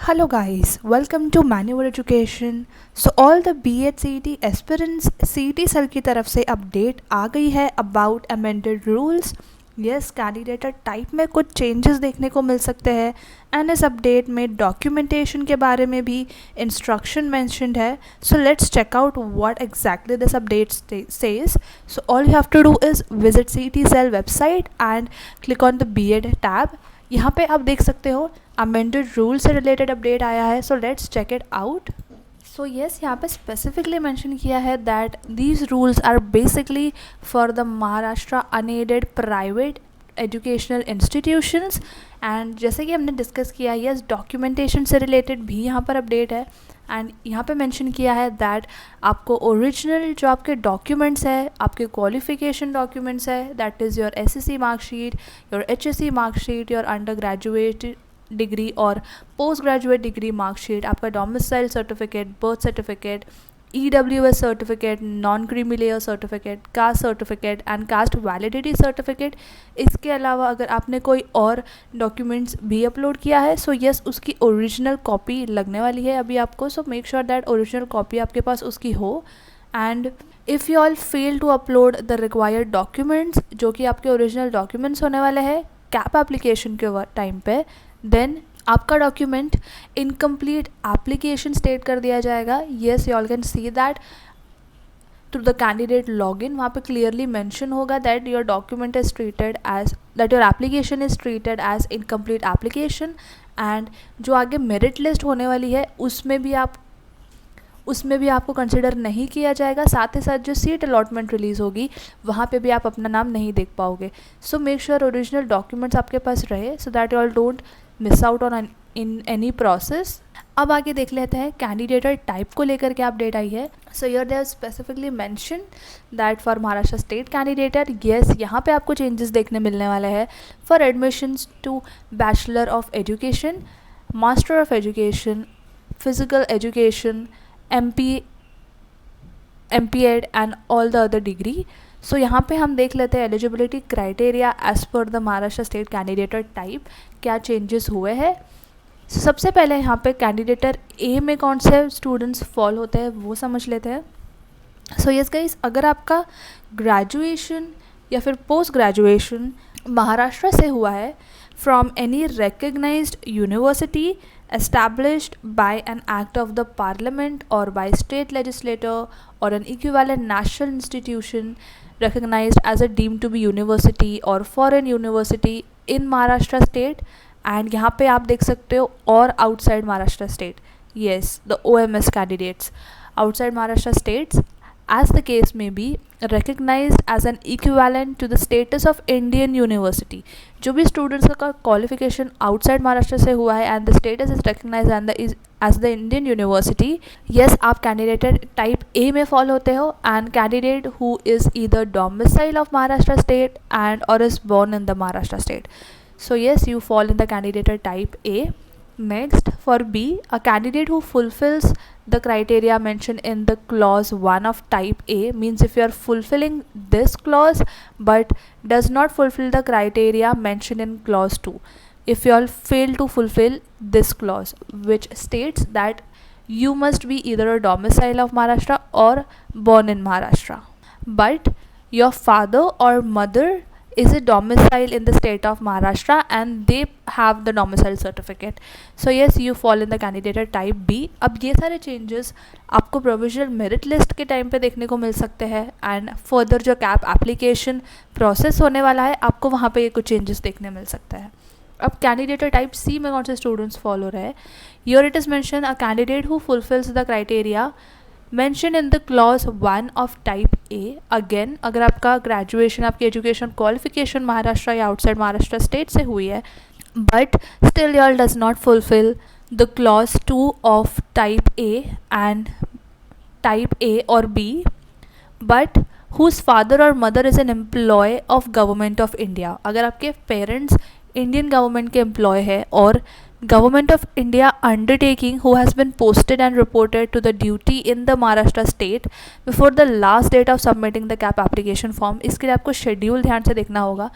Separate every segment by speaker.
Speaker 1: Hello guys, welcome to Manual Education. So all the B.Ed CET aspirants CET cell की तरफ से update आ गई है about amended rules. Yes, candidate type में कुछ चेंजेस देखने को मिल सकते हैं एंड इस अपडेट में डॉक्यूमेंटेशन के बारे में भी इंस्ट्रक्शन मैंशनड है. So let's check out what exactly this update says. So all you have to do is visit CET cell website and click on the B.Ed tab. यहाँ पे आप देख सकते हो अमेंडेड रूल से रिलेटेड अपडेट आया है. So let's check it out. So yes, यहाँ पे स्पेसिफिकली मेंशन किया है that these rules are basically for the Maharashtra unaided private educational institutions. And जैसे कि हमने डिस्कस किया, यस डॉक्यूमेंटेशन से रिलेटेड भी यहाँ पर अपडेट है. एंड यहाँ पे मेंशन किया है दैट आपको ओरिजिनल जो आपके डॉक्यूमेंट्स है, आपके क्वालिफिकेशन डॉक्यूमेंट्स है, that is your SSC marksheet, your HSC marksheet, your under graduate degree और पोस्ट ग्रेजुएट डिग्री मार्कशीट, आपका domicile certificate, birth certificate, EWS certificate, non creamy layer certificate, caste certificate and cast validity certificate. इसके अलावा अगर आपने कोई और documents भी upload किया है, सो यस उसकी ओरिजिनल कॉपी लगने वाली है अभी आपको. So make sure that original copy आपके पास उसकी हो. And if you all fail to upload the required documents, जो कि आपके ओरिजिनल डॉक्यूमेंट्स होने वाले हैं कैप एप्लीकेशन के टाइम पे, देन आपका डॉक्यूमेंट इनकम्प्लीट एप्लीकेशन स्टेट कर दिया जाएगा. Yes, you all can see that through the candidate login. वहाँ पे क्लियरली मेंशन होगा that your document is treated as, that your application is treated as incomplete application. And जो आगे merit list होने वाली है उसमें भी आपको कंसिडर नहीं किया जाएगा. साथ ही साथ जो सीट अलॉटमेंट रिलीज़ होगी वहाँ पे भी आप अपना नाम नहीं देख पाओगे. सो मेक श्योर ओरिजिनल डॉक्यूमेंट्स आपके पास रहे so that you all don't miss out on in any process. अब आगे देख लेते हैं कैंडिडेटर टाइप को लेकर क्या अपडेट आई है. So here they have specifically mention that for Maharashtra state candidature, yes यहाँ पे आपको चेंजेस देखने मिलने वाले हैं. For admissions to bachelor of education, master of education, physical education, MPEd and all the other degree. So यहाँ पे हम देख लेते हैं eligibility criteria as per the Maharashtra state candidature type क्या चेंजेस हुए हैं. सबसे पहले यहाँ पे कैंडिडेटर ए में कौन से स्टूडेंट्स फॉल होते हैं वो समझ लेते हैं. सो यस गाइस, अगर आपका ग्रेजुएशन या फिर पोस्ट ग्रेजुएशन महाराष्ट्र से हुआ है from any recognized university established by an act of the parliament or by state legislator or an equivalent national institution recognized as a deemed to be university or foreign university in Maharashtra state. And यहाँ पे आप देख सकते हो और outside Maharashtra state, yes the OMS candidates outside Maharashtra states as the case may be recognized as an equivalent to the status of Indian university. जो भी students का क्वालिफिकेशन आउटसाइड महाराष्ट्र से हुआ है and the status is recognize as the Indian university, yes आप candidate type A में fall होते हो. And candidate who is either domicile of Maharashtra state and और is born in the Maharashtra state. So yes, you fall in the candidature type A. Next, for B, a candidate who fulfills the criteria mentioned in the clause 1 of type A, means if you are fulfilling this clause but does not fulfill the criteria mentioned in clause 2, if you all fail to fulfill this clause which states that you must be either a domicile of Maharashtra or born in Maharashtra, but your father or mother is a domicile in the state of Maharashtra and they have the domicile certificate. So yes, you fall in the candidature type B. अब ये सारे changes आपको provisional merit list के time पे देखने को मिल सकते हैं एंड फर्दर जो कैप एप्लीकेशन प्रोसेस होने वाला है आपको वहाँ पे ये कुछ चेंजेस देखने मिल सकता है. अब कैंडिडेटर टाइप सी में कौन से स्टूडेंट्स फॉल हो रहे हैं. Here it is mention a candidate who fulfils the criteria mentioned in the clause 1 of type A. Again, अगर आपका ग्रेजुएशन, आपकी एजुकेशन क्वालिफिकेशन महाराष्ट्र या आउटसाइड महाराष्ट्र स्टेट से हुई है but still your does not fulfil the clause 2 of type A and type A और B, but whose father or mother is an employee of government of India. अगर आपके parents Indian government के employ है और Government of India undertaking who has been posted and reported to the duty in the Maharashtra state before the last date of submitting the CAP application form. इसके लिए आपको schedule ध्यान से देखना होगा.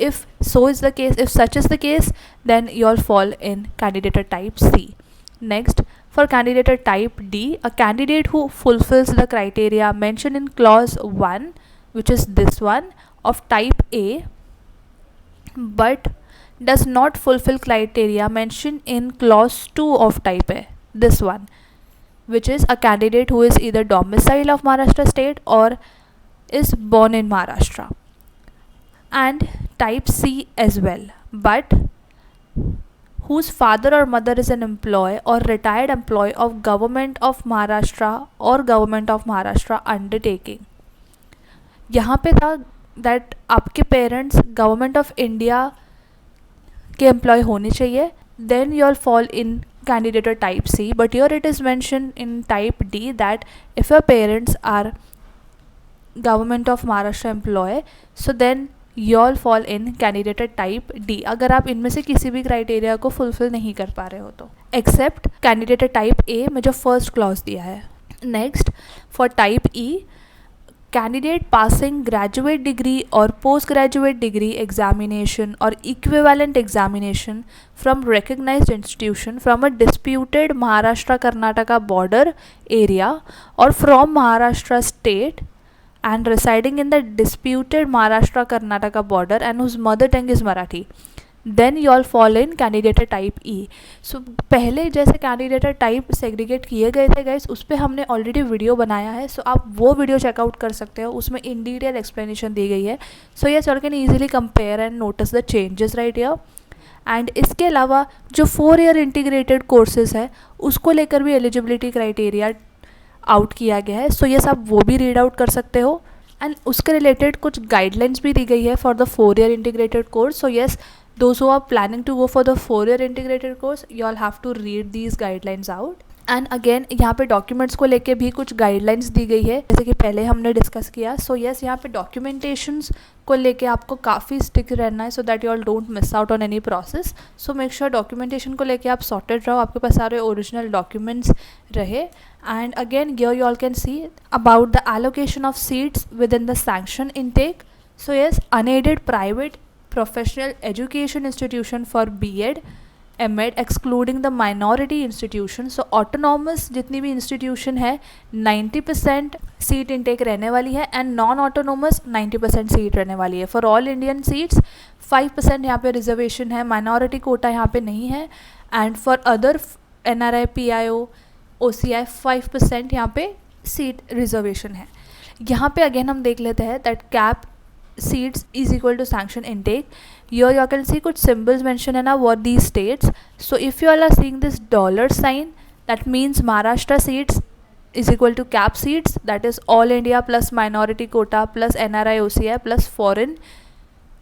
Speaker 1: If so is the case, if such is the case, then you all fall in candidature type C. Next, for candidate type D, a candidate who fulfills the criteria mentioned in clause 1, which is this one, of type A, but does not fulfill criteria mentioned in clause 2 of type A, this one, which is a candidate who is either domicile of Maharashtra state or is born in Maharashtra, and type C as well, but whose father or mother is an employee or retired employee of Government of Maharashtra or Government of Maharashtra undertaking. यहाँ पे था that आपके parents government of India के employ होने चाहिए, then you'll fall in candidate type C, but here it is mentioned in type D that if your parents are government of Maharashtra employee, so then you'll fall in candidate type D अगर आप इनमें से किसी भी criteria को fulfil नहीं कर पा रहे हो तो, एक्सेप्ट कैंडिडेट टाइप ए में जो फर्स्ट क्लॉज दिया है. Next, for type E, candidate passing graduate degree or postgraduate degree examination or equivalent examination from recognized institution from a disputed Maharashtra Karnataka border area or from Maharashtra state and residing in the disputed Maharashtra Karnataka border and whose mother tongue is Marathi, then you all fall in candidate type E. So पहले जैसे candidate type segregate किए गए थे guys, उस पर हमने already video बनाया है, सो आप वो वीडियो चेकआउट कर सकते हो, उसमें इन डिटेल एक्सप्लेनेशन दी गई है. So yes, you can easily compare and notice the changes right here. And इसके अलावा जो 4 ईयर इंटीग्रेटेड कोर्सेज है उसको लेकर भी एलिजिबिलिटी क्राइटेरिया आउट किया गया है. सो यस, आप वो भी रीड आउट कर सकते हो एंड उसके रिलेटेड कुछ गाइडलाइंस भी दी गई है for the 4 year integrated course. So yes, those who are planning to go for the 4-year integrated course, you all have to read these guidelines out. And again यहाँ पे documents को लेके भी कुछ गाइडलाइंस दी गई है जैसे कि पहले हमने डिस्कस किया. सो यस, यहाँ पे डॉक्यूमेंटेशंस को लेके आपको काफ़ी स्टिक रहना है so that you all don't miss out on any process. So make sure documentation को लेके आप सॉर्टेड रहो, आपके पास सारे ओरिजिनल डॉक्यूमेंट्स रहे. And again here you all can see about the allocation of seats with in the sanction intake. So yes, unaided private professional education institution for B.Ed, M.Ed excluding the minority institution. So autonomous जितनी भी institution है 90% seat intake रहने वाली है and non autonomous 90% seat रहने वाली है. For all Indian seats 5% यहाँ पे रिजर्वेशन है, माइनॉरिटी कोटा यहाँ पे नहीं है. And for other NRI, PIO, OCI 5% यहाँ पे सीट रिजर्वेशन है. यहाँ पे अगेन हम देख लेते हैं that cap seats is equal to sanction intake. Here you can see कुछ symbols mentioned है ना, what these states. So if you all are seeing this dollar sign, that means Maharashtra seats is equal to cap seats, that is all India plus minority quota plus NRI, OCI plus foreign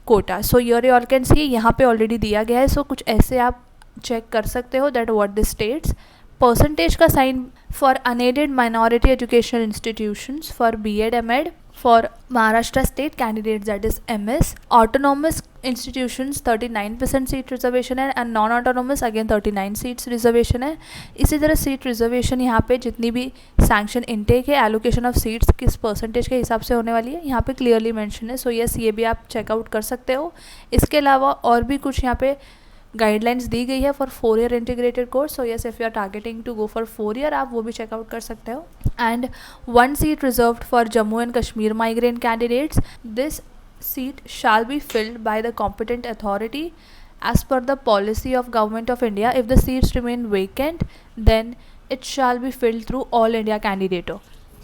Speaker 1: quota. So here you all can see यहाँ पे already दिया गया है. So कुछ ऐसे आप check कर सकते हो that what the states. Percentage का sign for unaided minority educational institutions for B.Ed, M.Ed, for Maharashtra state candidates, that is MS. Autonomous institutions 39% seat reservation है and non autonomous again 39 seats reservation है. इसी तरह seat reservation यहाँ पे जितनी भी sanction intake है, एलोकेशन ऑफ सीट्स किस परसेंटेज के हिसाब से होने वाली है यहाँ पे क्लियरली मेंशन है. सो यस, ये भी आप चेकआउट कर सकते हो. इसके अलावा और भी कुछ यहाँ पे गाइडलाइंस दी गई है for 4 year integrated course. So yes, if you are targeting to go for 4 year, आप वो भी चेकआउट कर सकते हो. And 1 seat reserved for Jammu and Kashmir migrant candidates. This seat shall be filled by the competent authority as per the policy of Government of India. If the seats remain vacant, then it shall be filled through all India candidature.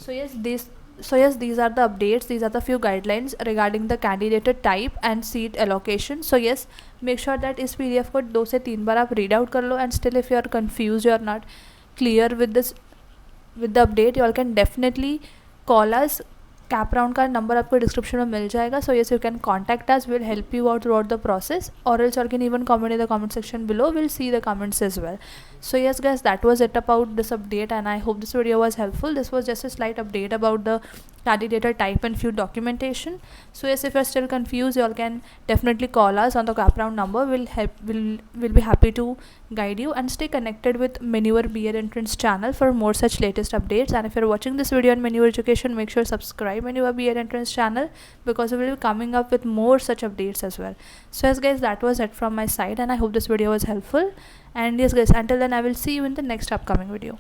Speaker 1: So yes, these are the updates. These are the few guidelines regarding the candidate type and seat allocation. So yes, make sure that इस PDF को 2 से 3 बार आप read out कर लो. And still if you are confused, you are not clear with this, with the update, you all can definitely call us. CAP round का number आपको description में मिल जाएगा. So yes, you can contact us, will help you out throughout the process, और else you can even comment in the comment section below, will see the comments as well. So yes guys, that was it about this update, and I hope this video was helpful. This was just a slight update about the candidate type and few documentation. So yes, if you're still confused, you all can definitely call us on the cap round number. We'll be happy to guide you, and stay connected with Manure B.Ed Entrance channel for more such latest updates. And if you're watching this video on Manure Education, make sure subscribe Manure B.Ed Entrance channel, because we will be coming up with more such updates as well. So yes guys, that was it from my side, and I hope this video was helpful. And yes guys, until then I will see you in the next upcoming video.